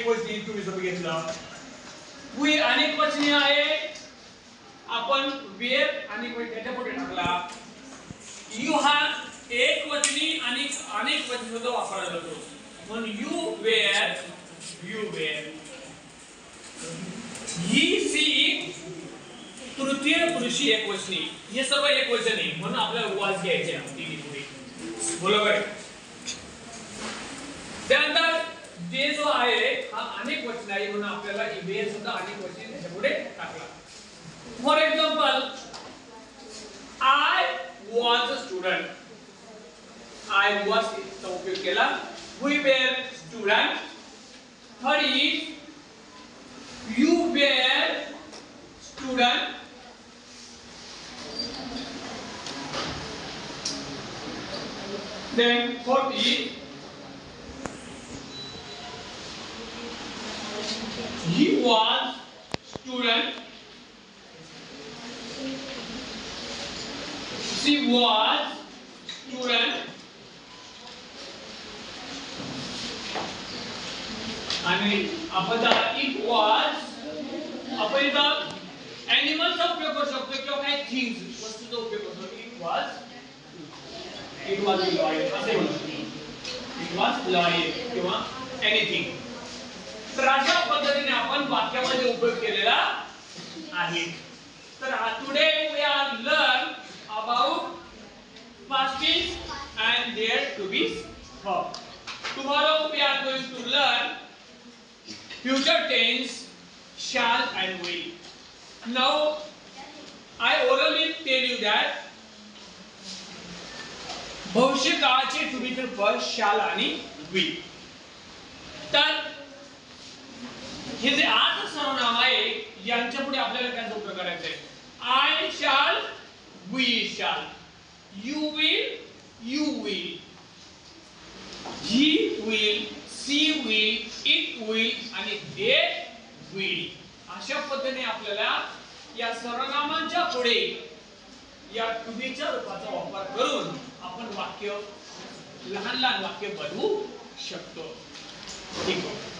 वचनी तुम्ही जर घेतलं वी अनेक वचनी आहे आपण वेर आणि त्याच्या पुढे टाकला यू हा एक वचनी आणि अनेक वचनी सुद्धा वापरला जातो म्हणून यू वेर ही सी तृतीय पुरुषी एक वचनी हे सर्व एक वचन आहे म्हणून आपल्याला वाज घ्यायचे आहे तिन्ही पुढे बोला बरं त्यानंतर ते जो आहे हा अनेक वचन आहे म्हणून आपल्याला वेर सुद्धा अनेक वचनी त्याच्या पुढे टाकला for example I was a student. I was चा उपयोग केला. We were student. Third is you were student. Then fourth is he was student. She was student आणि आपण it was आपण इथं animal चा उपयोग करू शकतो किंवा काही things वस्तूचा उपयोग करतो it was lion असे म्हणतो it was lion किंवा anything तर अशा पद्धतीने आपण वाक्यामध्ये उपयोग केलेला आहे तर today we are learn about past tense and there to be verb. Tomorrow we are going to learn future tense, shall and will. Now I orally tell you that भविष्य काळाचे to be past shall आणि will. तर हे जे आज सर्वनाम आहे यांच्या पुढे आपल्याला काय उपयोग करायचा आहे I shall we shall you will he will she will it will आणि they will अशा पद्धतीने आपल्याला या सर्वनामांच्या पुढे या टू बी च्या रूपाचा वापर करून आपण वाक्य लहान लहान वाक्य बनवू शकतो ठीक आहे